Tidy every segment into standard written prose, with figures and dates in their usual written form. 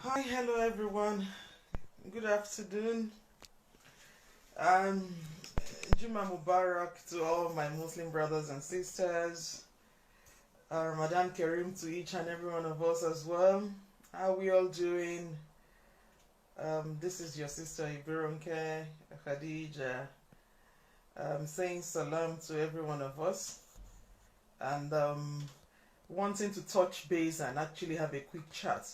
Hi, hello everyone. Good afternoon. Um, Juma Mubarak to all my Muslim brothers and sisters. Ramadan Kareem to each and every one of us as well. How we all doing? This is your sister Ibirunke Khadija. Saying salam to every one of us and wanting to touch base and actually have a quick chat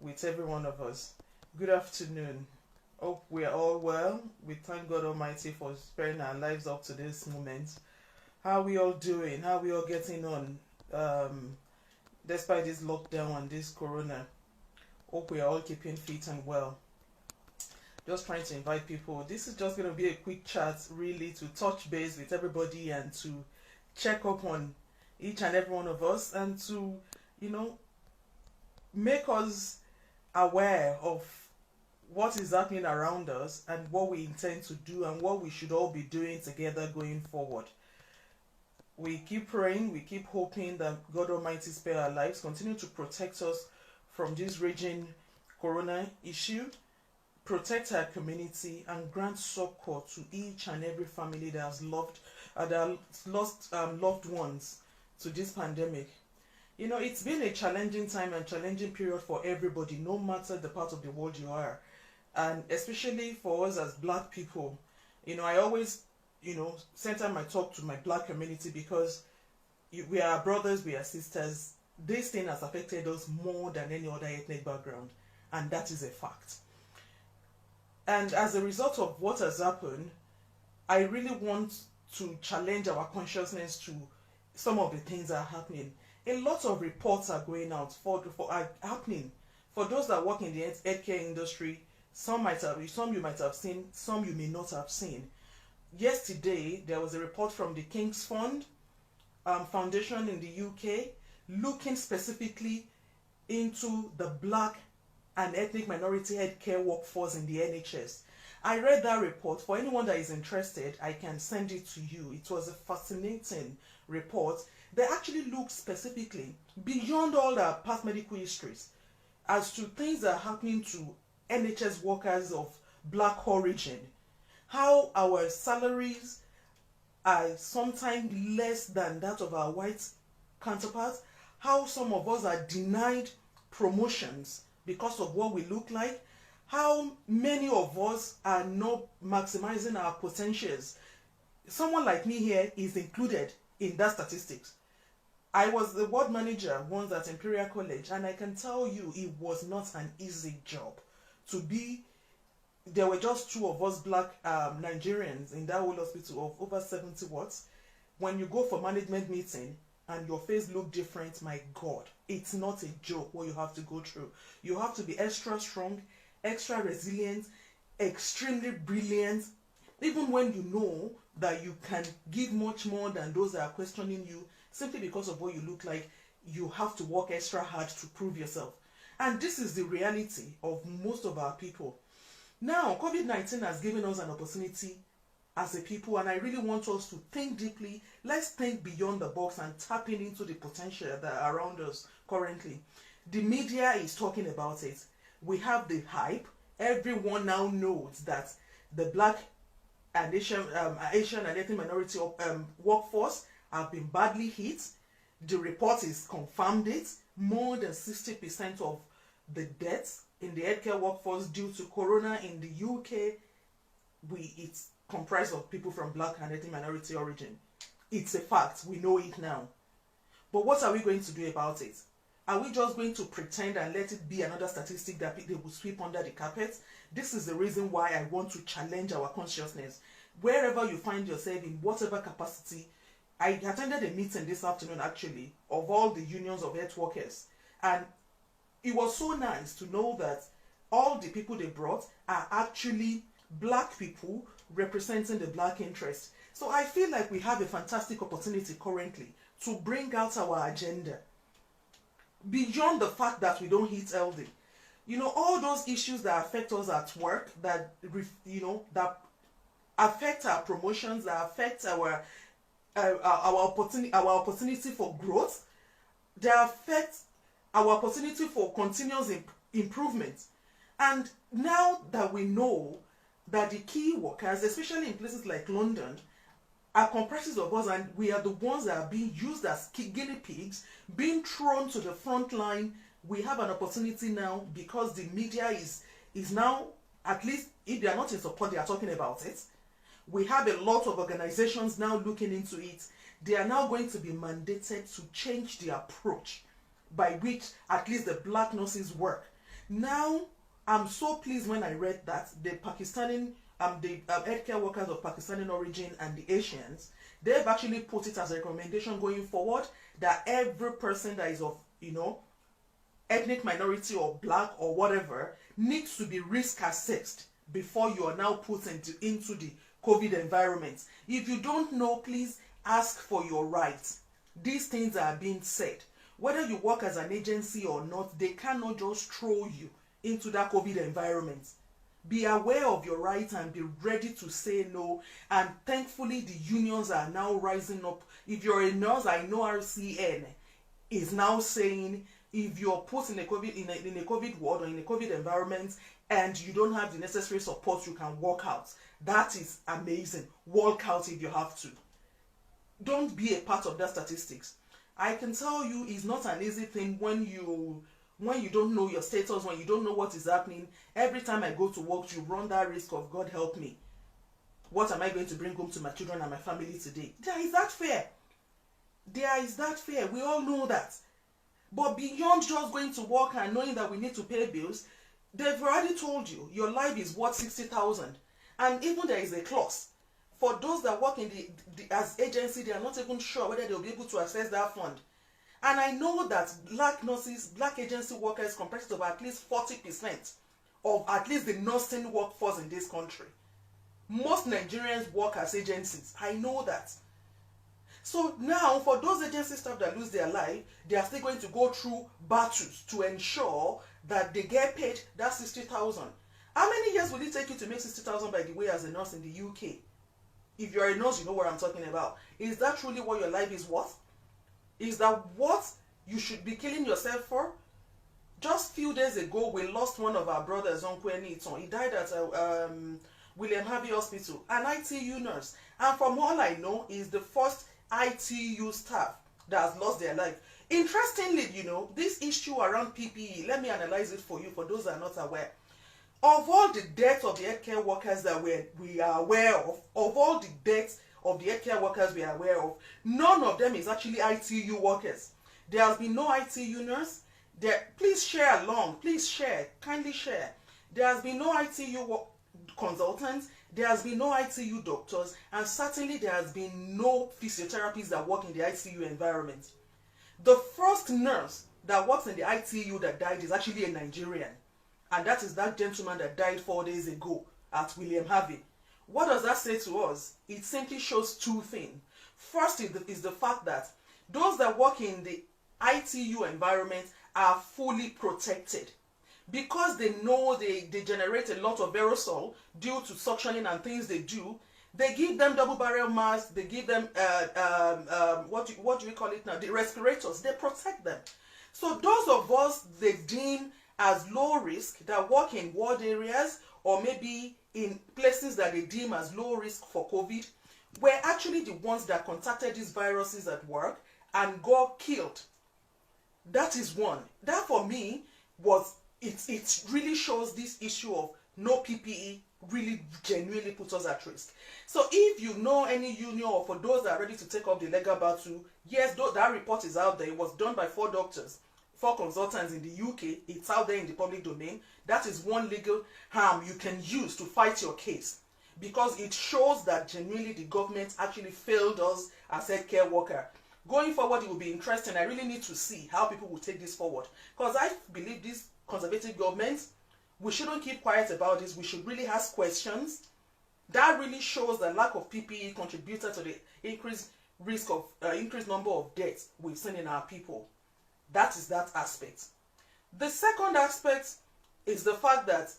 with every one of us. Good afternoon. Hope we are all well. We thank God Almighty for sparing our lives up to this moment. How are we all doing? How are we all getting on? Despite this lockdown and this corona. Hope we are all keeping fit and well. Just trying to invite people. This is just going to be a quick chat, really, to touch base with everybody and to check up on each and every one of us and to, you know, make us aware of what is happening around us and what we intend to do and what we should all be doing together going forward. We keep praying, we keep hoping that God Almighty spare our lives, continue to protect us from this raging corona issue, protect our community, and grant succor to each and every family that has lost loved ones to this pandemic. You know, it's been a challenging time and challenging period for everybody, no matter the part of the world you are. And especially for us as black people, I always, center my talk to my black community because we are brothers, we are sisters. This thing has affected us more than any other ethnic background, and that is a fact. And as a result of what has happened, I really want to challenge our consciousness to some of the things that are happening. A lot of reports are going out are happening for those that work in the healthcare industry. Some you might have seen, some you may not have seen. Yesterday, there was a report from the King's Fund Foundation in the UK looking specifically into the black and ethnic minority healthcare workforce in the NHS. I read that report. For anyone that is interested, I can send it to you. It was a fascinating report. They actually looked specifically beyond all our past medical histories as to things that are happening to NHS workers of black origin, how our salaries are sometimes less than that of our white counterparts, how some of us are denied promotions because of what we look like, how many of us are not maximizing our potentials. Someone like me here is included in that statistics. I was the ward manager once at Imperial College, and I can tell you it was not an easy job to be. There were just two of us black Nigerians in that whole hospital of over 70 wards. When you go for management meeting and your face look different, my God, it's not a joke what you have to go through. You have to be extra strong, extra resilient, extremely brilliant, even when you know that you can give much more than those that are questioning you. Simply because of what you look like, you have to work extra hard to prove yourself. And this is the reality of most of our people. Now, COVID-19 has given us an opportunity as a people, and I really want us to think deeply. Let's think beyond the box and tapping into the potential that are around us currently. The media is talking about it. We have the hype. Everyone now knows that the black and Asian and ethnic minority workforce have been badly hit. The report is confirmed it. More than 60% of the deaths in the healthcare workforce due to corona in the UK, it's comprised of people from black and ethnic minority origin. It's a fact. We know it now. But what are we going to do about it? Are we just going to pretend and let it be another statistic that they will sweep under the carpet? This is the reason why I want to challenge our consciousness. Wherever you find yourself, in whatever capacity. I attended a meeting this afternoon actually of all the unions of health workers, and it was so nice to know that all the people they brought are actually black people representing the black interest. So I feel like we have a fantastic opportunity currently to bring out our agenda beyond the fact that we don't hit LD. All those issues that affect us at work, that that affect our promotions, that affect our opportunity for growth, they affect our opportunity for continuous improvement. And now that we know that the key workers, especially in places like London, are comprises of us, and we are the ones that are being used as guinea pigs, being thrown to the front line, we have an opportunity now, because the media is now, at least if they are not in support, they are talking about it. We have a lot of organizations now looking into it. They are now going to be mandated to change the approach by which at least the black nurses work. Now, I'm so pleased when I read that the Pakistani, the healthcare workers of Pakistani origin and the Asians, they've actually put it as a recommendation going forward that every person that is of, ethnic minority or black or whatever needs to be risk assessed before you are now put into the COVID environment. If you don't know, please ask for your rights. These things are being said. Whether you work as an agency or not, they cannot just throw you into that COVID environment. Be aware of your rights and be ready to say no. And thankfully, the unions are now rising up. If you're a nurse, I know RCN is now saying, if you're put in a COVID ward or in a COVID environment and you don't have the necessary support, you can walk out. That is amazing. Walk out if you have to. Don't be a part of that statistics. I can tell you, it's not an easy thing when you don't know your status, when you don't know what is happening. Every time I go to work, you run that risk of, God help me, what am I going to bring home to my children and my family today? Is that fair? Is that fair? We all know that. But beyond just going to work and knowing that we need to pay bills, they've already told you your life is worth 60,000. And even there is a clause. For those that work in as agency, they are not even sure whether they'll be able to access that fund. And I know that black nurses, black agency workers comprise of at least 40% of at least the nursing workforce in this country. Most Nigerians work as agencies. I know that. So now, for those agency staff that lose their life, they are still going to go through battles to ensure that they get paid that 60,000. How many years will it take you to make 60,000, by the way, as a nurse in the UK? If you're a nurse, you know what I'm talking about. Is that truly what your life is worth? Is that what you should be killing yourself for? Just a few days ago, we lost one of our brothers, Uncle Eniton. He died at William Harvey Hospital, an ITU nurse. And from all I know, he's the first ITU staff that has lost their life. Interestingly, this issue around PPE, let me analyze it for you, for those that are not aware. Of all the deaths of the healthcare workers that we are aware of all the deaths of the healthcare workers we are aware of, none of them is actually ITU workers. There has been no ITU nurse. Please share along. Please share. Kindly share. There has been no ITU consultants. There has been no ITU doctors. And certainly there has been no physiotherapists that work in the ITU environment. The first nurse that works in the ITU that died is actually a Nigerian. And that is that gentleman that died 4 days ago at William Harvey. What does that say to us? It simply shows two things. First is the fact that those that work in the ITU environment are fully protected. Because they know they generate a lot of aerosol due to suctioning and things they do, they give them double barrel masks, they give them, what do we call it now? The respirators, they protect them. So those of us they deem as low risk that work in ward areas or maybe in places that they deem as low risk for COVID were actually the ones that contacted these viruses at work and got killed. That is one. That for me it really shows this issue of no PPE really genuinely puts us at risk. So if you know any union, or for those that are ready to take up the legal battle, yes, that report is out there. It was done by 4 doctors, 4 consultants in the UK. It's out there in the public domain. That is one legal harm you can use to fight your case, because it shows that genuinely the government actually failed us as healthcare worker. Going forward, it will be interesting. I really need to see how people will take this forward, because I believe this conservative government, we shouldn't keep quiet about this. We should really ask questions. That really shows the lack of PPE contributed to the increased risk of increased number of deaths we've seen in our people. That is that aspect. The second aspect is the fact that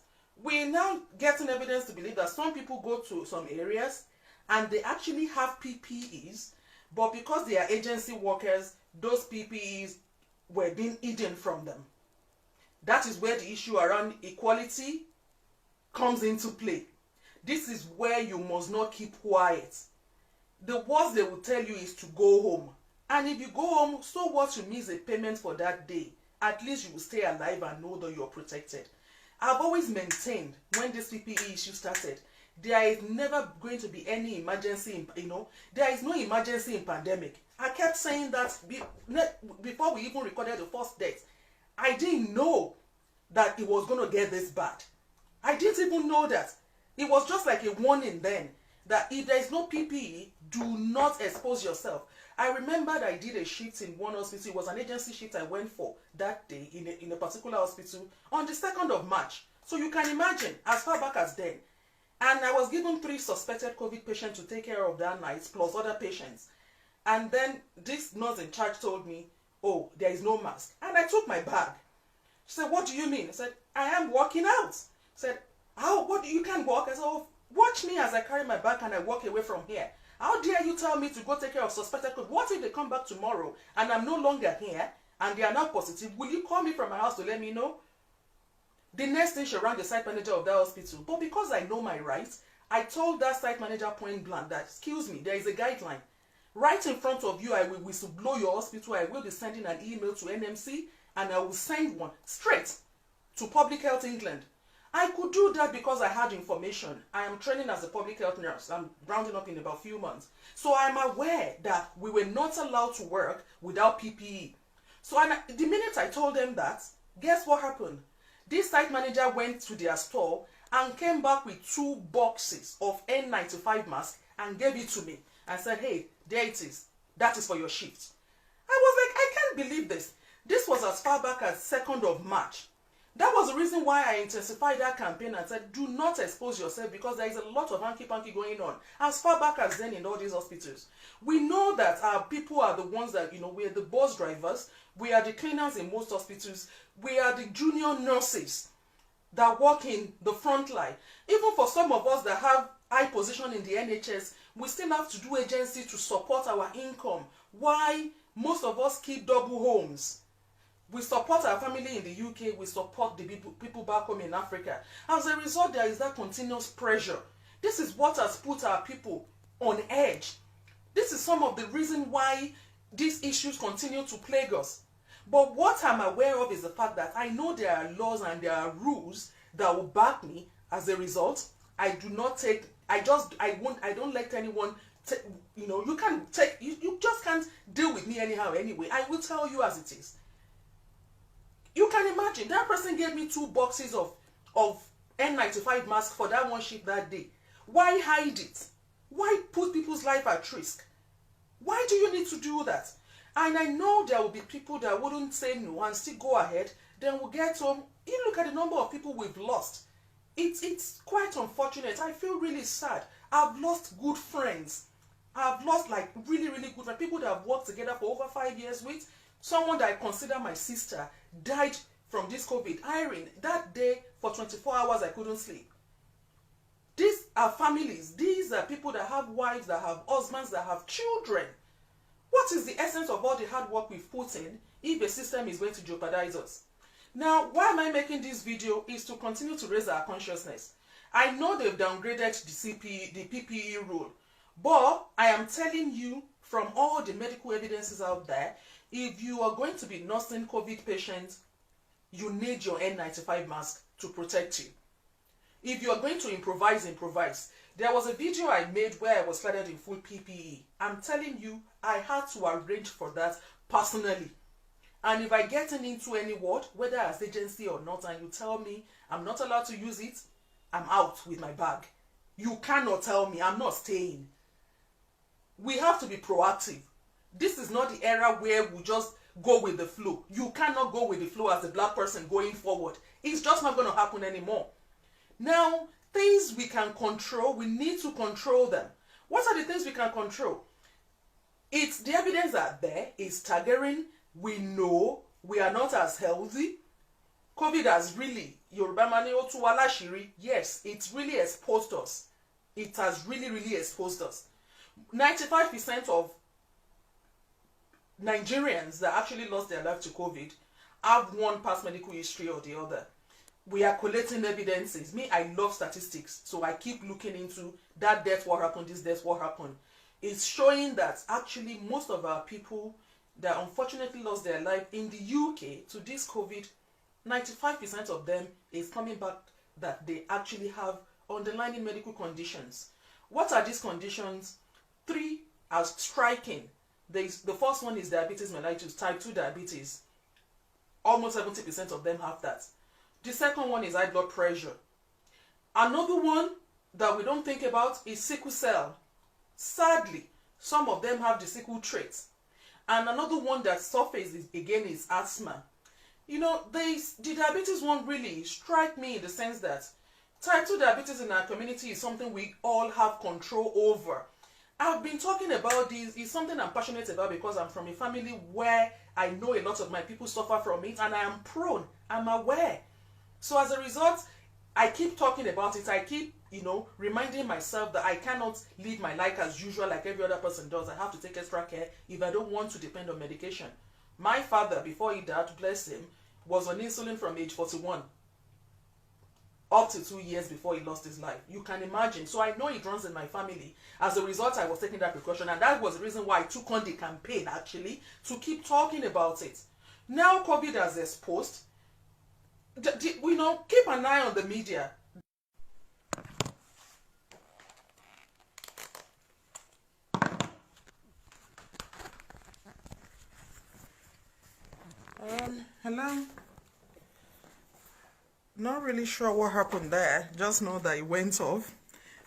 we're now getting evidence to believe that some people go to some areas and they actually have PPEs, but because they are agency workers, those PPEs were being hidden from them. That is where the issue around equality comes into play. This is where you must not keep quiet. The worst they will tell you is to go home. And if you go home, so what, you miss a payment for that day. At least you will stay alive and know that you're protected. I've always maintained, when this PPE issue started, there is never going to be any emergency, there is no emergency in pandemic. I kept saying that before we even recorded the first death. I didn't know that it was going to get this bad. I didn't even know that. It was just like a warning then, that if there is no PPE, do not expose yourself. I remembered I did a shift in one hospital. It was an agency shift I went for that day in a particular hospital on the 2nd of March. So you can imagine, as far back as then. And I was given 3 suspected COVID patients to take care of that night, plus other patients. And then this nurse in charge told me, oh, there is no mask. And I took my bag. She said, what do you mean? I said, I am walking out. She said, how? What, you can't walk? I said, oh, watch me as I carry my bag and I walk away from here. How dare you tell me to go take care of suspected COVID? What if they come back tomorrow and I'm no longer here and they are now positive? Will you call me from my house to let me know? The next thing, she rang the site manager of that hospital. But because I know my rights, I told that site manager point blank that, excuse me, there is a guideline. Right in front of you, I will whistleblow your hospital. I will be sending an email to NMC and I will send one straight to Public Health England. I could do that because I had information. I am training as a public health nurse. I'm rounding up in about a few months. So I'm aware that we were not allowed to work without PPE. So the minute I told them that, guess what happened? This site manager went to their store and came back with 2 boxes of N95 masks and gave it to me and said, hey, there it is. That is for your shift. I was like, I can't believe this. This was as far back as 2nd of March. That was the reason why I intensified that campaign and said, do not expose yourself, because there is a lot of hanky-panky going on. As far back as then in all these hospitals. We know that our people are the ones that, we are the bus drivers. We are the cleaners in most hospitals. We are the junior nurses that work in the front line. Even for some of us that have high position in the NHS, we still have to do agency to support our income. Why? Most of us keep double homes. We support our family in the UK, we support the people back home in Africa. As a result, there is that continuous pressure. This is what has put our people on edge. This is some of the reason why these issues continue to plague us. But what I'm aware of is the fact that I know there are laws and there are rules that will back me. As a result, I do not take, I don't let anyone, you just can't deal with me anyhow anyway. I will tell you as it is. You can imagine, that person gave me 2 boxes of N95 masks for that one shift that day. Why hide it? Why put people's life at risk? Why do you need to do that? And I know there will be people that wouldn't say no and still go ahead. Then we'll get home. You look at the number of people we've lost. It's quite unfortunate. I feel really sad. I've lost good friends. I've lost like really, really good friends. People that I've worked together for over 5 years with. Someone that I consider my sister died from this COVID. Irene, that day for 24 hours I couldn't sleep. These are families. These are people that have wives, that have husbands, that have children. What is the essence of all the hard work we've put in if a system is going to jeopardize us? Now, why am I making this video is to continue to raise our consciousness. I know they've downgraded the PPE rule, but I am telling you from all the medical evidences out there, if you are going to be nursing COVID patients, you need your N95 mask to protect you. If you are going to improvise, improvise. There was a video I made where I was flooded in full PPE. I'm telling you, I had to arrange for that personally. And if I get into any ward, whether as agency or not, and you tell me I'm not allowed to use it, I'm out with my bag. You cannot tell me I'm not staying. We have to be proactive. This is not the era where we just go with the flow. You cannot go with the flow as a black person going forward. It's just not going to happen anymore. Now, things we can control, we need to control them. What are the things we can control? It's the evidence are there. It's staggering. We know we are not as healthy. COVID has really, yes, it's really exposed us. It has really, really exposed us. 95% of Nigerians that actually lost their life to COVID have one past medical history or the other. We are collating evidences. Me, I love statistics, so I keep looking into that death, what happened, this death, what happened. It's showing that actually most of our people that unfortunately lost their life in the UK to this COVID, 95% of them is coming back that they actually have underlying medical conditions. What are these conditions? 3 are striking. The first one is diabetes mellitus, type 2 diabetes. Almost 70% of them have that. The second one is high blood pressure. Another one that we don't think about is sickle cell. Sadly, some of them have the sickle trait. And another one that surfaces again is asthma. You know, the diabetes one really strike me in the sense that type 2 diabetes in our community is something we all have control over. I've been talking about this. It's something I'm passionate about because I'm from a family where I know a lot of my people suffer from it, and I am prone. I'm aware. So as a result, I keep talking about it. I keep, reminding myself that I cannot live my life as usual like every other person does. I have to take extra care if I don't want to depend on medication. My father, before he died, bless him, was on insulin from age 41 up to 2 years before he lost his life. You can imagine. So I know it runs in my family. As a result, I was taking that precaution, and that was the reason why I took on the campaign actually to keep talking about it. Now COVID has exposed. Keep an eye on the media. Hello. Not really sure what happened there. Just know that it went off.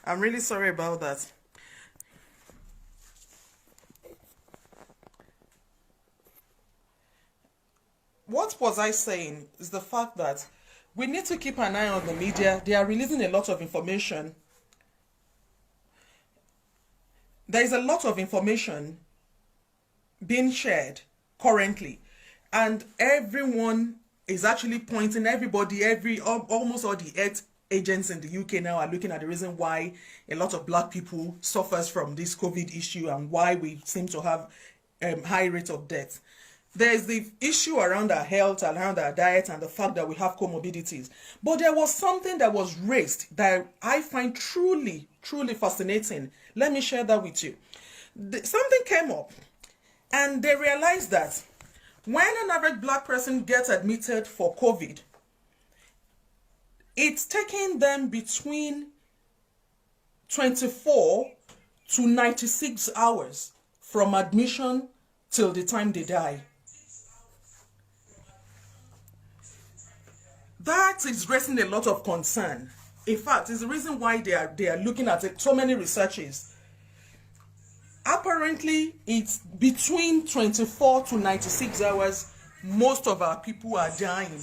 I'm really sorry about that. What was I saying is the fact that we need to keep an eye on the media. They are releasing a lot of information. There is a lot of information being shared currently, and everyone is actually pointing, almost all the health agents in the UK now are looking at the reason why a lot of black people suffers from this COVID issue and why we seem to have high rate of death. There's the issue around our health, around our diet, and the fact that we have comorbidities. But there was something that was raised that I find truly, truly fascinating. Let me share that with you. Something came up, and they realized that when an average black person gets admitted for COVID, it's taking them between 24 to 96 hours from admission till the time they die. That is raising a lot of concern. In fact, it's the reason why they are looking at it. So many researches. Apparently, it's between 24 to 96 hours. Most of our people are dying.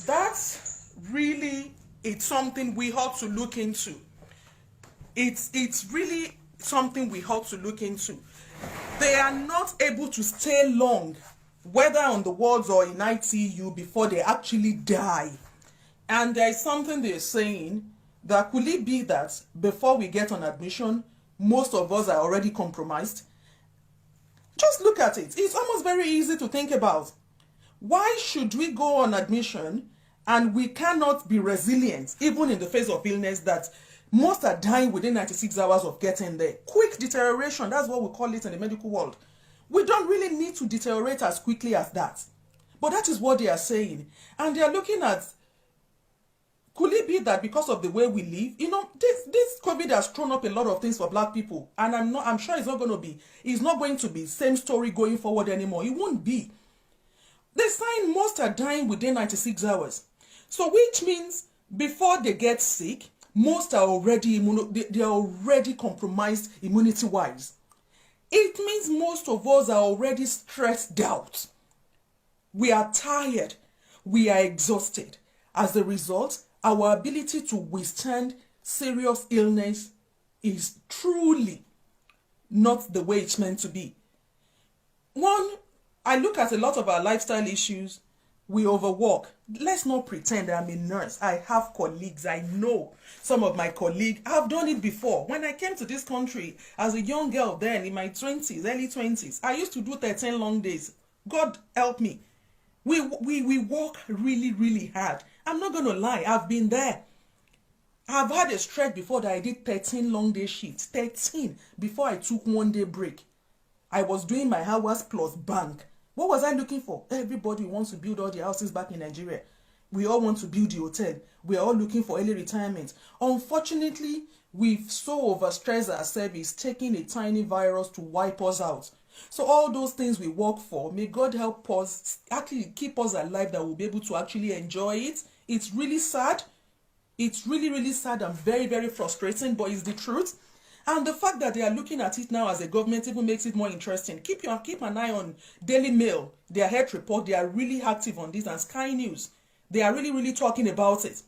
That's really, it's something we ought to look into. It's really something we ought to look into. They are not able to stay long, whether on the wards or in ITU, before they actually die. And there is something they're saying that could it be that before we get on admission, most of us are already compromised? Just look at it. It's almost very easy to think about. Why should we go on admission and we cannot be resilient, even in the face of illness, that most are dying within 96 hours of getting there? Quick deterioration, that's what we call it in the medical world. We don't really need to deteriorate as quickly as that. But that is what they are saying. And they are looking at, could it be that because of the way we live, this COVID has thrown up a lot of things for black people. And I'm sure it's not going to be same story going forward anymore. It won't be. They're saying most are dying within 96 hours. So which means before they get sick, most are already they are already compromised immunity-wise. It means most of us are already stressed out. We are tired. We are exhausted. As a result, our ability to withstand serious illness is truly not the way it's meant to be. One, I look at a lot of our lifestyle issues. We overwork. Let's not pretend I'm a nurse. I have colleagues. I know some of my colleagues. I've done it before. When I came to this country as a young girl then in my 20s, early 20s, I used to do 13 long days. God help me. We work really, really hard. I'm not going to lie. I've been there. I've had a stretch before that I did 13 long day shifts. 13 before I took 1 day break. I was doing my hours plus bank. What was I looking for? Everybody wants to build all the houses back in Nigeria. We all want to build the hotel. We are all looking for early retirement. Unfortunately, we've so overstressed ourselves, it's taking a tiny virus to wipe us out. So all those things we work for, may God help us, actually keep us alive, that we'll be able to actually enjoy it. It's really sad. It's really, really sad and very, very frustrating, but it's the truth. And the fact that they are looking at it now as a government even makes it more interesting. Keep an eye on Daily Mail, their health report. They are really active on this, and Sky News. They are really, really talking about it.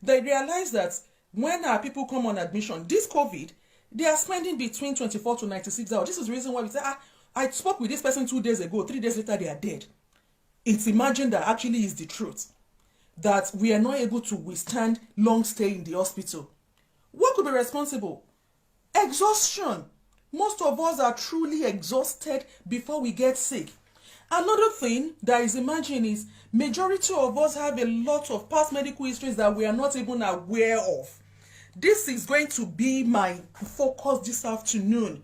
They realize that when our people come on admission, this COVID, they are spending between 24 to 96 hours. This is the reason why we say, I spoke with this person 2 days ago, 3 days later, they are dead. It's imagined that actually is the truth. That we are not able to withstand long stay in the hospital. What could be responsible? Exhaustion. Most of us are truly exhausted before we get sick. Another thing that is emerging is majority of us have a lot of past medical histories that we are not even aware of. This is going to be my focus this afternoon.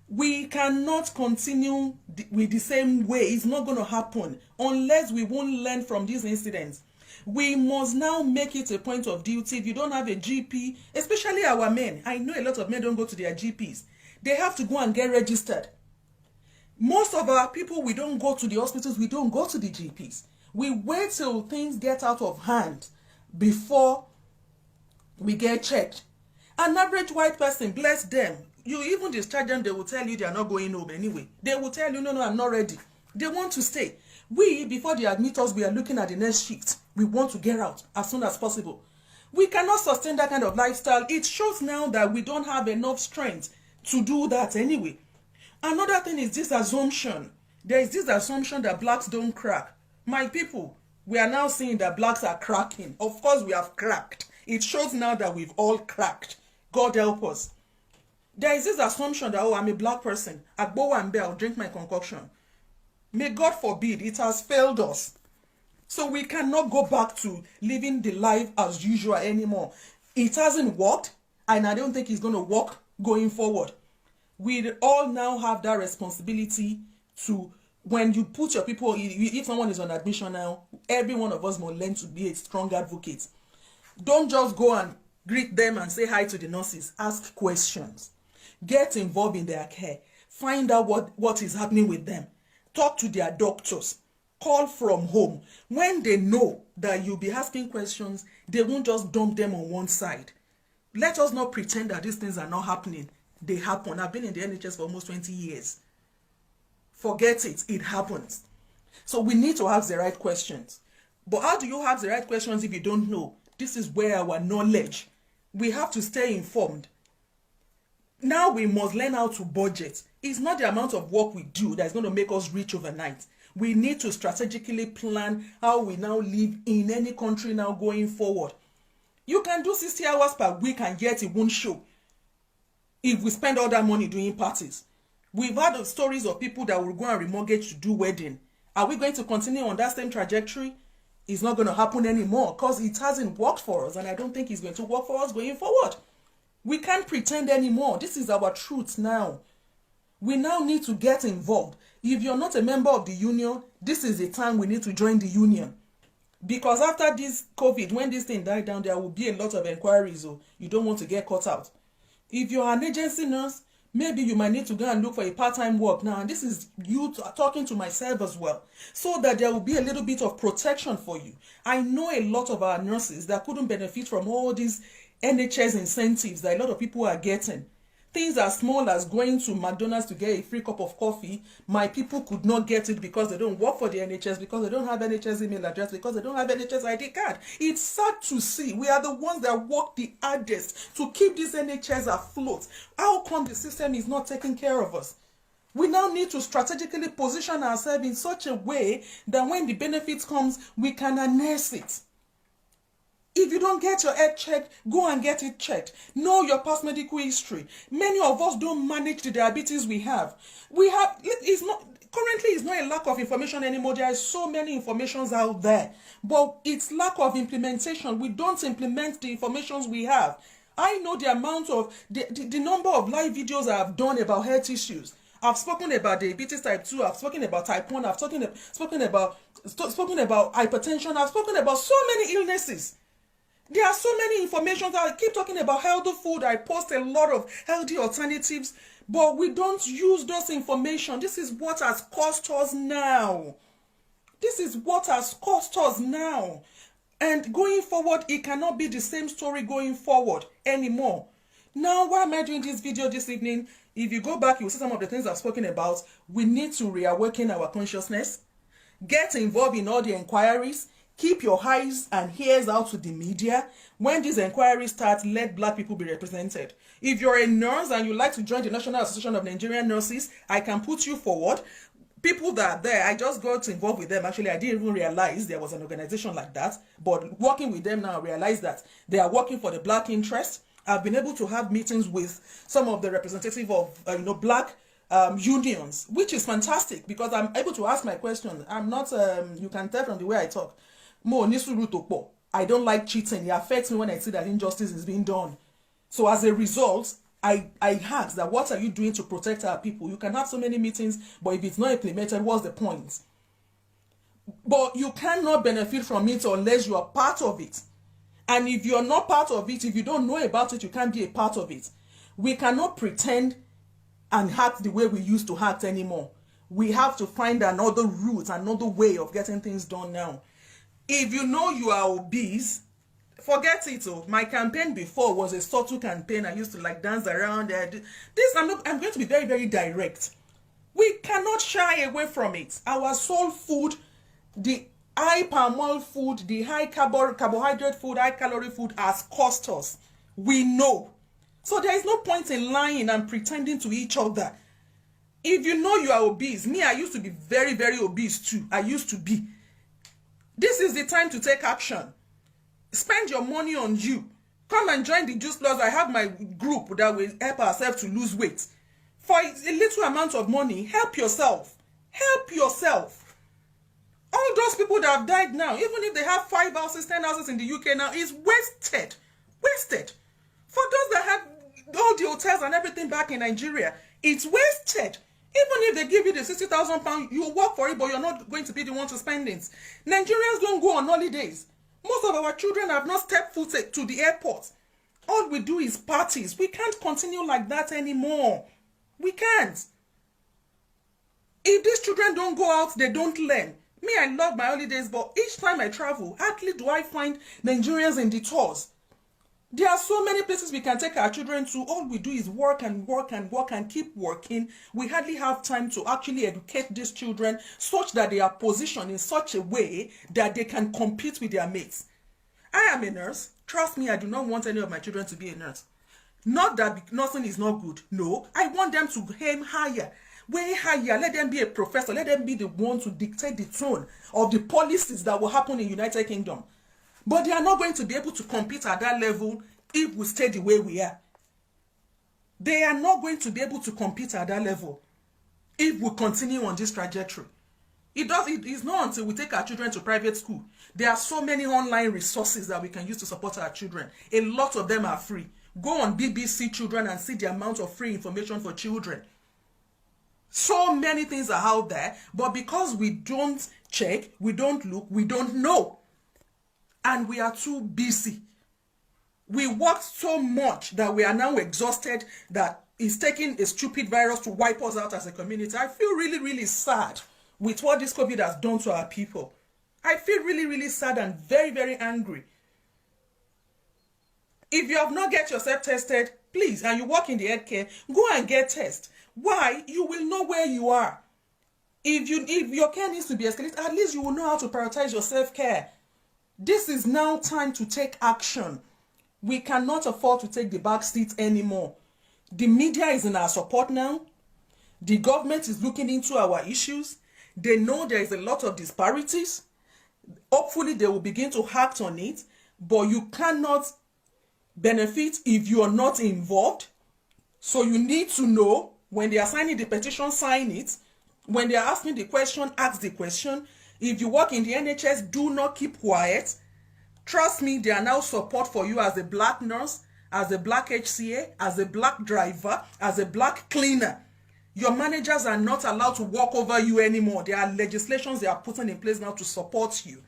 We cannot continue with the same way. It's not going to happen unless we won't learn from these incidents. We must now make it a point of duty. If you don't have a GP, especially our men, I know a lot of men don't go to their GPs. They have to go and get registered. Most of our people, we don't go to the hospitals, we don't go to the GPs. We wait till things get out of hand before we get checked. An average white person, bless them, you even discharge them, they will tell you they are not going home anyway. They will tell you, no, I'm not ready. They want to stay. We, before they admit us, we are looking at the next shift. We want to get out as soon as possible. We cannot sustain that kind of lifestyle. It shows now that we don't have enough strength to do that anyway. Another thing is this assumption. There is this assumption that blacks don't crack. My people, we are now seeing that blacks are cracking. Of course, we have cracked. It shows now that we've all cracked. God help us. There is this assumption that, oh, I'm a black person. Agbo and I'll drink my concoction. May God forbid, it has failed us. So we cannot go back to living the life as usual anymore. It hasn't worked, and I don't think it's going to work going forward. We all now have that responsibility to, when you put your people, if someone is on admission now, every one of us must learn to be a strong advocate. Don't just go and greet them and say hi to the nurses. Ask questions. Get involved in their care. Find out what is happening with them. Talk to their doctors. Call from home. When they know that you'll be asking questions, they won't just dump them on one side. Let us not pretend that these things are not happening. They happen. I've been in the NHS for almost 20 years. Forget it. It happens. So we need to ask the right questions. But how do you ask the right questions if you don't know? This is where our knowledge. We have to stay informed. Now we must learn how to budget. It's not the amount of work we do that's going to make us rich overnight. We need to strategically plan how we now live in any country now going forward. You can do 60 hours per week and yet it won't show if we spend all that money doing parties. We've had stories of people that will go and remortgage to do wedding. Are we going to continue on that same trajectory? It's not going to happen anymore because it hasn't worked for us, and I don't think it's going to work for us going forward. We can't pretend anymore. This is our truth now. We now need to get involved. If you're not a member of the union, this is the time we need to join the union. Because after this COVID, when this thing died down, there will be a lot of inquiries. So you don't want to get caught out. If you're an agency nurse, maybe you might need to go and look for a part-time work now. And this is you talking to myself as well. So that there will be a little bit of protection for you. I know a lot of our nurses that couldn't benefit from all these NHS incentives that a lot of people are getting. Things as small as going to McDonald's to get a free cup of coffee, my people could not get it because they don't work for the NHS, because they don't have NHS email address, because they don't have NHS ID card. It's sad to see. We are the ones that work the hardest to keep this NHS afloat. How come the system is not taking care of us? We now need to strategically position ourselves in such a way that when the benefits comes, we can harness it. If you don't get your head checked, go and get it checked. Know your past medical history. Many of us don't manage the diabetes we have. It's not a lack of information anymore. There are so many informations out there, but it's lack of implementation. We don't implement the informations we have. I know the amount of, the number of live videos I have done about health issues. I've spoken about diabetes type 2, I've spoken about type 1, I've spoken about hypertension, I've spoken about so many illnesses. There are so many information that I keep talking about healthy food. I post a lot of healthy alternatives, but we don't use those information. This is what has cost us now. This is what has cost us now. And going forward, it cannot be the same story going forward anymore. Now, why am I doing this video this evening? If you go back, you'll see some of the things I've spoken about. We need to reawaken our consciousness. Get involved in all the inquiries. Keep your eyes and ears out to the media. When these inquiries start, let Black people be represented. If you're a nurse and you'd like to join the National Association of Nigerian Nurses, I can put you forward. People that are there, I just got involved with them. Actually, I didn't even realize there was an organization like that. But working with them now, I realize that they are working for the Black interest. I've been able to have meetings with some of the representatives of Black unions, which is fantastic because I'm able to ask my questions. I'm not, you can tell from the way I talk, I don't like cheating. It affects me when I see that injustice is being done. So as a result, I ask that what are you doing to protect our people? You can have so many meetings, but if it's not implemented, what's the point? But you cannot benefit from it unless you are part of it. And if you're not part of it, if you don't know about it, you can't be a part of it. We cannot pretend and act the way we used to act anymore. We have to find another route, another way of getting things done now. If you know you are obese, forget it. My campaign before was a subtle campaign. I used to dance around there. I'm going to be very, very direct. We cannot shy away from it. Our soul food, the high palm oil food, the high carbohydrate food, high calorie food has cost us. We know. So there is no point in lying and pretending to each other. If you know you are obese, me, I used to be very, very obese too. I used to be. This is the time to take action. Spend your money on you. Come and join the Juice Plus. I have my group that will help ourselves to lose weight. For a little amount of money, help yourself. Help yourself. All those people that have died now, even if they have 5 houses, 10 houses in the UK now, is wasted. Wasted. For those that have all the hotels and everything back in Nigeria, it's wasted. Even if they give you the £60,000, you work for it, but you're not going to be the one to spend it. Nigerians don't go on holidays. Most of our children have not stepped foot to the airport. All we do is parties. We can't continue like that anymore. We can't. If these children don't go out, they don't learn. Me, I love my holidays, but each time I travel, hardly do I find Nigerians in the tours. There are so many places we can take our children to. All we do is work and work and work and keep working. We hardly have time to actually educate these children such that they are positioned in such a way that they can compete with their mates. I am a nurse. Trust me, I do not want any of my children to be a nurse. Not that nursing is not good. No, I want them to aim higher. Way higher. Let them be a professor. Let them be the one to dictate the tone of the policies that will happen in United Kingdom. But they are not going to be able to compete at that level if we stay the way we are. They are not going to be able to compete at that level if we continue on this trajectory. It is not until we take our children to private school. There are so many online resources that we can use to support our children. A lot of them are free. Go on BBC Children and see the amount of free information for children. So many things are out there, but because we don't check, we don't look, we don't know. And we are too busy. We worked so much that we are now exhausted that it's taking a stupid virus to wipe us out as a community. I feel really, really sad with what this COVID has done to our people. I feel really, really sad and very, very angry. If you have not get yourself tested, please, and you work in the healthcare, go and get tested. Why? You will know where you are. If your care needs to be escalated, at least you will know how to prioritize your self-care. This is now time to take action. We cannot afford to take the back seat anymore. The media is in our support now. The government is looking into our issues. They know there is a lot of disparities. Hopefully, they will begin to act on it. But you cannot benefit if you are not involved. So you need to know when they are signing the petition, sign it. When they are asking the question, ask the question. If you work in the NHS, do not keep quiet. Trust me, there are now support for you as a black nurse, as a black HCA, as a black driver, as a black cleaner. Your managers are not allowed to walk over you anymore. There are legislations they are putting in place now to support you.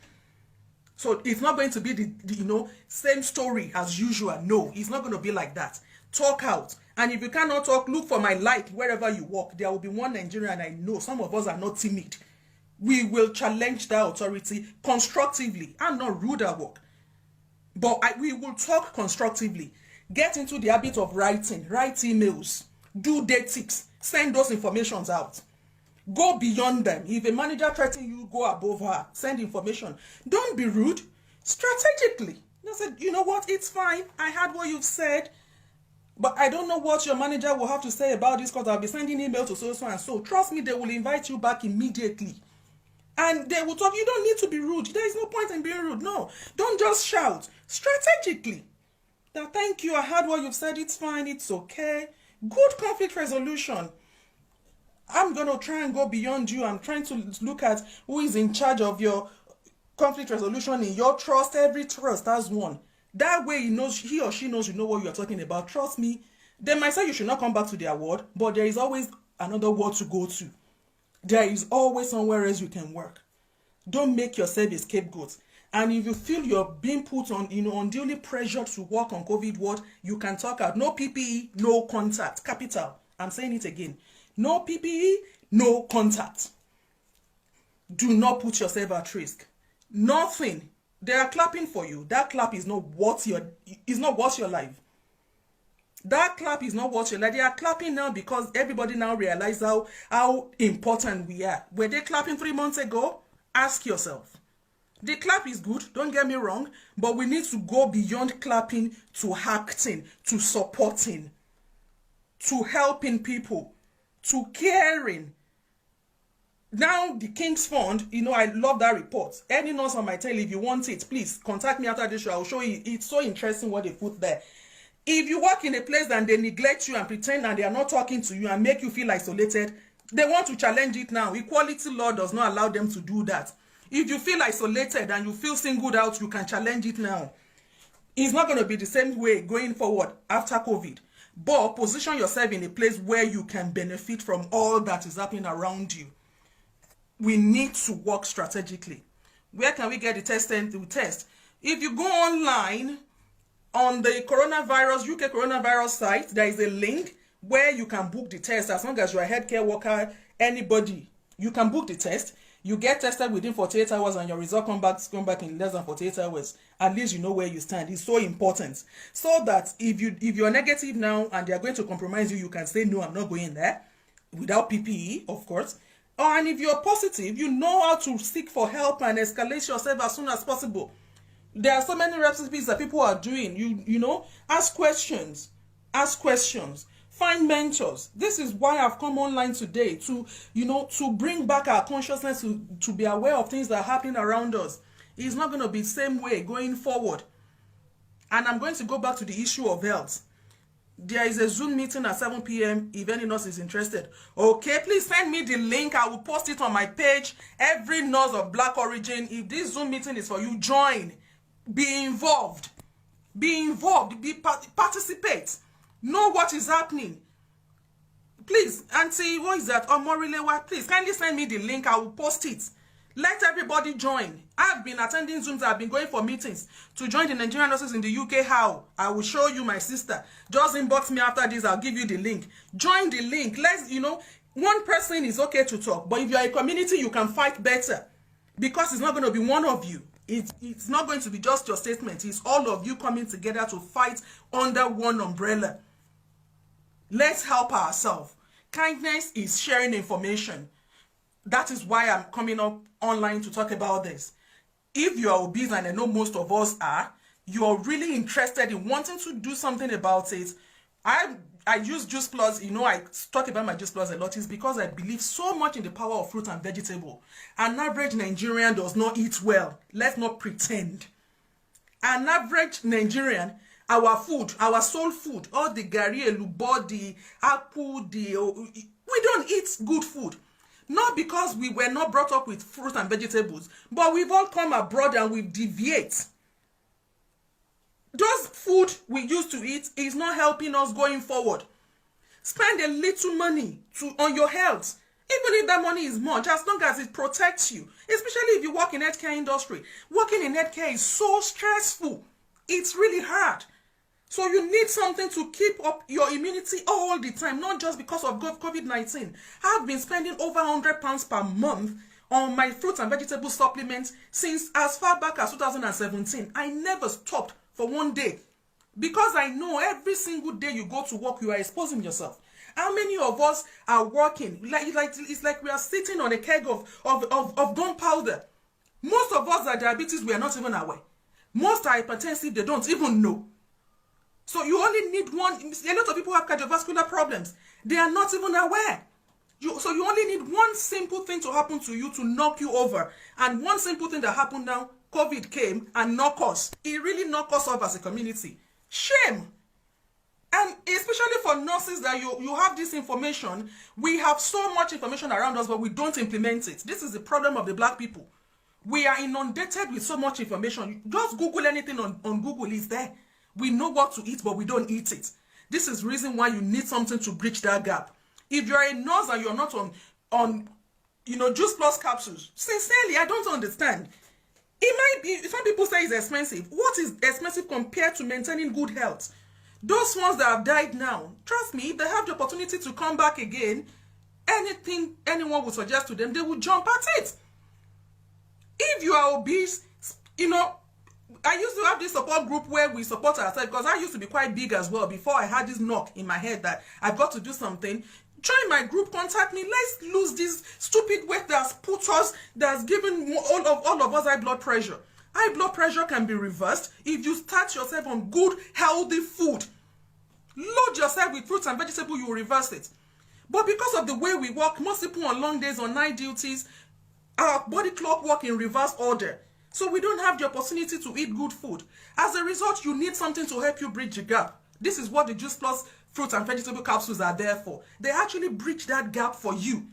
So it's not going to be the same story as usual. No, it's not going to be like that. Talk out. And if you cannot talk, look for my light wherever you walk. There will be one Nigeria, and I know some of us are not timid. We will challenge that authority constructively. I'm not rude at work. But we will talk constructively. Get into the habit of writing. Write emails. Do date tips. Send those informations out. Go beyond them. If a manager threatens you, go above her. Send information. Don't be rude. Strategically. I said, you know what? It's fine. I heard what you've said. But I don't know what your manager will have to say about this because I'll be sending email to so and so. Trust me, they will invite you back immediately. And they will talk. You don't need to be rude. There is no point in being rude. No. Don't just shout. Strategically. Now, thank you. I heard what you've said. It's fine. It's okay. Good conflict resolution. I'm going to try and go beyond you. I'm trying to look at who is in charge of your conflict resolution in your trust. Every trust has one. That way he or she knows you know what you are talking about. Trust me. They might say you should not come back to their word, but there is always another word to go to. There is always somewhere else you can work. Don't make yourself a scapegoat. And if you feel you're being put on, unduly pressured to work on COVID ward, you can talk out. No PPE, no contact. Capital. I'm saying it again. No PPE, no contact. Do not put yourself at risk. Nothing. They are clapping for you. That clap is not worth your life. That clap is not worth your life. They are clapping now because everybody now realizes how important we are. Were they clapping 3 months ago? Ask yourself. The clap is good, don't get me wrong, but we need to go beyond clapping to acting, to supporting, to helping people, to caring. Now, the King's Fund, I love that report. Any nurse on my tail, if you want it, please contact me after this show. I'll show you. It's so interesting what they put there. If you work in a place and they neglect you and pretend and they are not talking to you and make you feel isolated, they want to challenge it now. Equality law does not allow them to do that. If you feel isolated and you feel singled out, you can challenge it now. It's not going to be the same way going forward after COVID. But position yourself in a place where you can benefit from all that is happening around you. We need to work strategically. Where can we get the test and to test? If you go online on the UK coronavirus site, there is a link where you can book the test. As long as you're a healthcare worker, anybody, you can book the test. You get tested within 48 hours and your result come back in less than 48 hours. At least you know where you stand. It's so important. So that if you're negative now and they're going to compromise you, you can say, no, I'm not going there. Without PPE, of course. And if you're positive, you know how to seek for help and escalate yourself as soon as possible. There are so many recipes that people are doing. Ask questions. Find mentors. This is why I've come online today to bring back our consciousness to be aware of things that are happening around us. It's not going to be the same way going forward. And I'm going to go back to the issue of health. There is a Zoom meeting at 7 p.m. if any nurse is interested. Okay, please send me the link. I will post it on my page. Every nurse of black origin, if this Zoom meeting is for you, join. Be involved. Participate. Know what is happening. Please, Auntie, what is that? Omorilewa, please, kindly send me the link. I will post it. Let everybody join. I've been attending Zooms. I've been going for meetings to join the Nigerian nurses in the UK. How? I will show you, my sister. Just inbox me after this. I'll give you the link. Join the link. One person is okay to talk. But if you're a community, you can fight better. Because it's not going to be one of you. It's not going to be just your statement. It's all of you coming together to fight under one umbrella. Let's help ourselves. Kindness is sharing information. That is why I'm coming up online to talk about this. If you are obese, and I know most of us are, you're really interested in wanting to do something about it, I I use Juice Plus, you know, I talk about my Juice Plus a lot, is because I believe so much in the power of fruit and vegetable. An average Nigerian does not eat well. Let's not pretend. An average Nigerian, our food, our soul food, all the gari, elubo, the apple, we don't eat good food. Not because we were not brought up with fruit and vegetables, but we've all come abroad and we've deviated. Those food we used to eat is not helping us going forward. Spend a little money on your health. Even if that money is much, as long as it protects you. Especially if you work in healthcare industry. Working in healthcare is so stressful. It's really hard. So you need something to keep up your immunity all the time, not just because of COVID-19. I've been spending over £100 per month on my fruits and vegetable supplements since as far back as 2017. I never stopped for one day because I know every single day you go to work, you are exposing yourself. How many of us are working? It's like we are sitting on a keg of gunpowder. Most of us are diabetes, we are not even aware. Most are hypertensive, they don't even know. So you only need one. A lot of people have cardiovascular problems. They are not even aware. So you only need one simple thing to happen to you to knock you over. And one simple thing that happened now, COVID came and knocked us. It really knocked us off as a community. Shame. And especially for nurses that you have this information, we have so much information around us, but we don't implement it. This is the problem of the black people. We are inundated with so much information. Just Google anything on Google, it's there. We know what to eat, but we don't eat it. This is the reason why you need something to bridge that gap. If you're a nurse and you're not on Juice Plus capsules, sincerely, I don't understand. It might be, some people say it's expensive. What is expensive compared to maintaining good health? Those ones that have died now, trust me, if they have the opportunity to come back again, anything anyone would suggest to them, they would jump at it. If you are obese, I used to have this support group where we support ourselves because I used to be quite big as well before I had this knock in my head that I've got to do something. Join my group, contact me. Let's lose this stupid weight that's put us, that's given all of us high blood pressure. High blood pressure can be reversed if you start yourself on good, healthy food. Load yourself with fruits and vegetables, you will reverse it. But because of the way we work, most people on long days, on night duties, our body clock work in reverse order. So we don't have the opportunity to eat good food. As a result, you need something to help you bridge the gap. This is what the Juice Plus fruits and vegetable capsules are there for. They actually bridge that gap for you.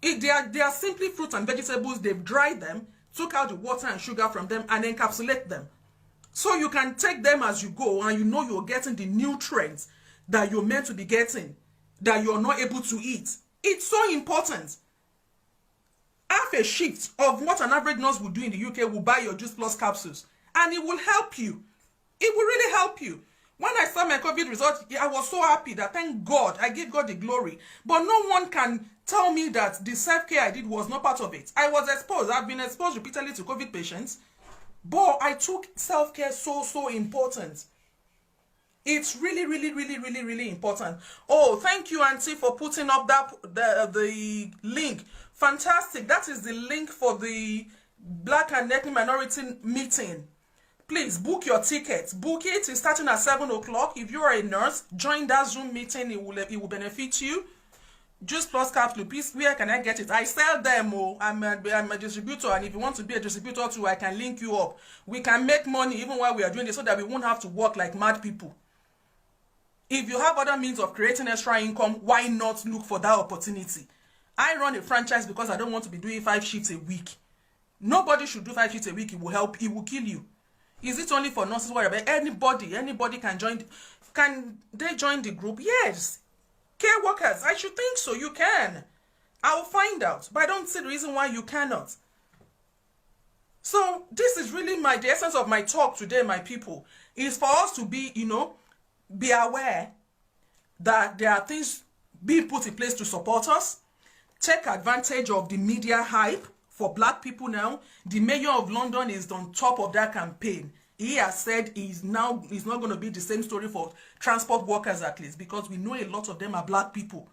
They are simply fruits and vegetables. They've dried them, took out the water and sugar from them, and encapsulate them. So you can take them as you go, and you know you're getting the nutrients that you're meant to be getting, that you're not able to eat. It's so important. Half a shift of what an average nurse would do in the UK will buy your Juice Plus capsules. And it will help you. It will really help you. When I saw my COVID result, I was so happy that, thank God, I gave God the glory. But no one can tell me that the self-care I did was not part of it. I was exposed. I've been exposed repeatedly to COVID patients. But I took self-care so important. It's really, really, really, really, really important. Oh, thank you, Auntie, for putting up the link. Fantastic. That is the link for the Black and Ethnic Minority meeting. Please book your ticket. Book it. It's starting at 7 o'clock. If you are a nurse, join that Zoom meeting. It will benefit you. Juice Plus capsule. Please, where can I get it? I sell them. Oh, I'm a distributor, and if you want to be a distributor too, I can link you up. We can make money even while we are doing this, so that we won't have to work like mad people. If you have other means of creating extra income, why not look for that opportunity? I run a franchise because I don't want to be doing 5 shifts a week. Nobody should do 5 shifts a week. It will help. It will kill you. Is it only for nurses? Whatever. Anybody can join. Can they join the group? Yes. Care workers. I should think so. You can. I'll find out. But I don't see the reason why you cannot. So this is really the essence of my talk today, my people. Is for us to be, be aware that there are things being put in place to support us. Take advantage of the media hype for black people now. The mayor of London is on top of that campaign. He has said it's not going to be the same story for transport workers, at least, because we know a lot of them are black people.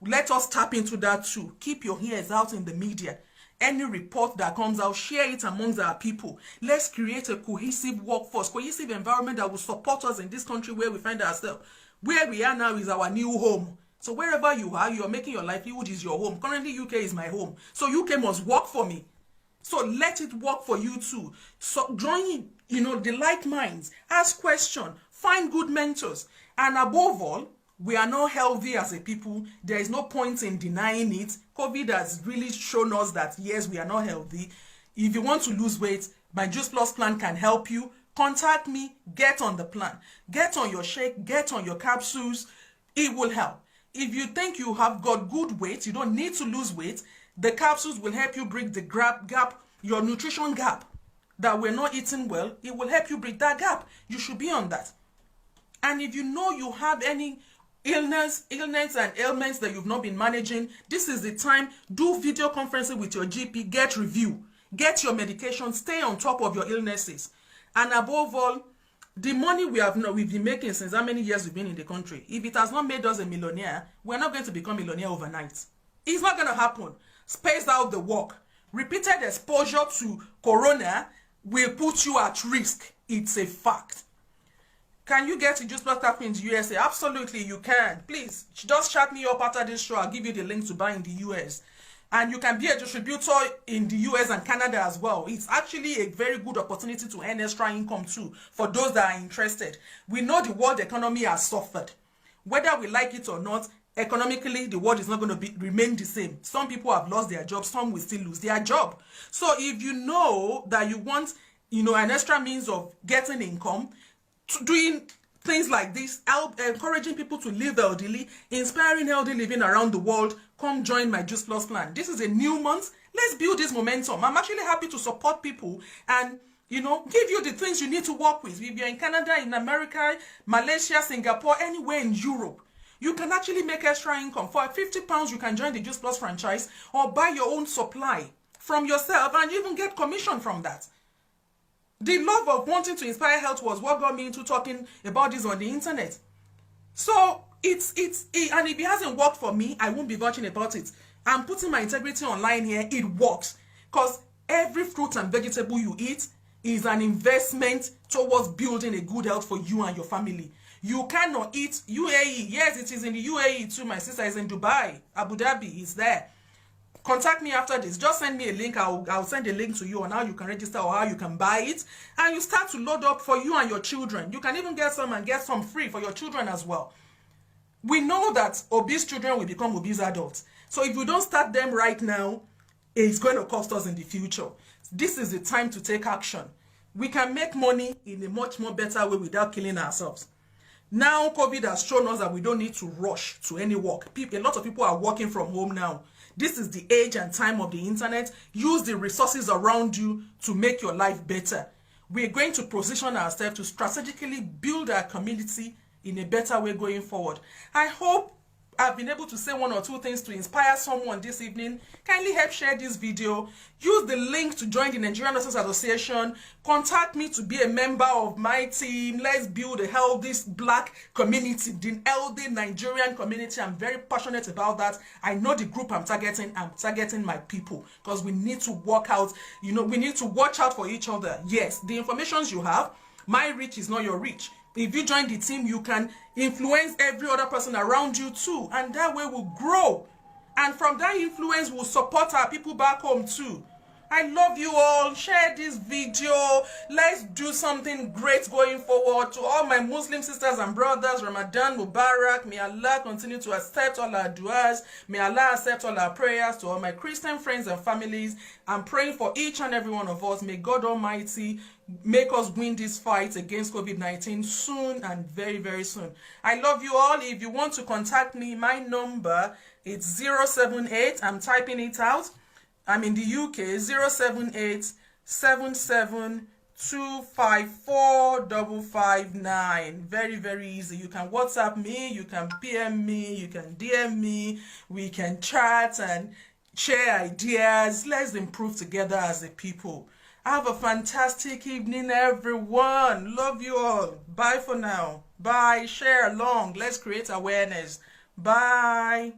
Let us tap into that too. Keep your ears out in the media. Any report that comes out, share it amongst our people. Let's create a cohesive workforce, cohesive environment that will support us in this country where we find ourselves. Where we are now is our new home. So wherever you are making your livelihood is your home. Currently, UK is my home. So UK must work for me. So let it work for you too. So join, the like minds. Ask questions. Find good mentors. And above all, we are not healthy as a people. There is no point in denying it. COVID has really shown us that, yes, we are not healthy. If you want to lose weight, my Juice Plus plan can help you. Contact me. Get on the plan. Get on your shake. Get on your capsules. It will help. If you think you have got good weight, you don't need to lose weight, the capsules will help you bridge the gap, your nutrition gap, that we're not eating well. It will help you bridge that gap. You should be on that. And if you know you have any illness and ailments that you've not been managing, this is the time. Do video conferencing with your GP. Get review. Get your medication. Stay on top of your illnesses. And above all, the money we've been making since how many years we've been in the country, if it has not made us a millionaire, we're not going to become millionaire overnight. It's not going to happen. Space out the work. Repeated exposure to corona will put you at risk. It's a fact. Can you get a Juice Plus Cafe in the USA? Absolutely, you can. Please, just chat me up after this show. I'll give you the link to buy in the US. And you can be a distributor in the US and Canada as well. It's actually a very good opportunity to earn extra income too for those that are interested. We know the world economy has suffered. Whether we like it or not, economically, the world is not going to remain the same. Some people have lost their jobs. Some will still lose their job. So if you know that you want, an extra means of getting income, doing things like this, encouraging people to live healthily, inspiring healthy living around the world, come join my Juice Plus plan. This is a new month. Let's build this momentum. I'm actually happy to support people and, give you the things you need to work with. If you're in Canada, in America, Malaysia, Singapore, anywhere in Europe, you can actually make extra income. For £50, you can join the Juice Plus franchise or buy your own supply from yourself and even get commission from that. The love of wanting to inspire health was what got me into talking about this on the internet. So and if it hasn't worked for me, I won't be vouching about it. I'm putting my integrity online here. It works. Because every fruit and vegetable you eat is an investment towards building a good health for you and your family. You cannot eat UAE. Yes, it is in the UAE too. My sister is in Dubai. Abu Dhabi is there. Contact me after this. Just send me a link. I'll send a link to you on how you can register or how you can buy it. And you start to load up for you and your children. You can even get some and get some free for your children as well. We know that obese children will become obese adults. So if we don't start them right now, it's going to cost us in the future. This is the time to take action. We can make money in a much more better way without killing ourselves. Now, COVID has shown us that we don't need to rush to any work. A lot of people are working from home now. This is the age and time of the internet. Use the resources around you to make your life better. We're going to position ourselves to strategically build our community in a better way going forward. I hope I've been able to say one or two things to inspire someone this evening. Kindly help share this video. Use the link to join the Nigerian Nurses Association. Contact me to be a member of my team. Let's build a healthy black community, the healthy Nigerian community. I'm very passionate about that. I know the group I'm targeting. I'm targeting my people because we need to work out, we need to watch out for each other. Yes, the information you have, my reach is not your reach. If you join the team, you can influence every other person around you too. And that way we'll grow. And from that influence, we'll support our people back home too. I love you all. Share this video. Let's do something great going forward. To all my Muslim sisters and brothers, Ramadan Mubarak. May Allah continue to accept all our du'as. May Allah accept all our prayers. To all my Christian friends and families, I'm praying for each and every one of us. May God Almighty make us win this fight against COVID-19 soon and very, very soon. I love you all. If you want to contact me, my number is 078. I'm typing it out. I'm in the UK, 078 77 254 559. Very, very easy. You can WhatsApp me, you can PM me, you can DM me, we can chat and share ideas. Let's improve together as a people. Have a fantastic evening, everyone. Love you all. Bye for now. Bye. Share along. Let's create awareness. Bye.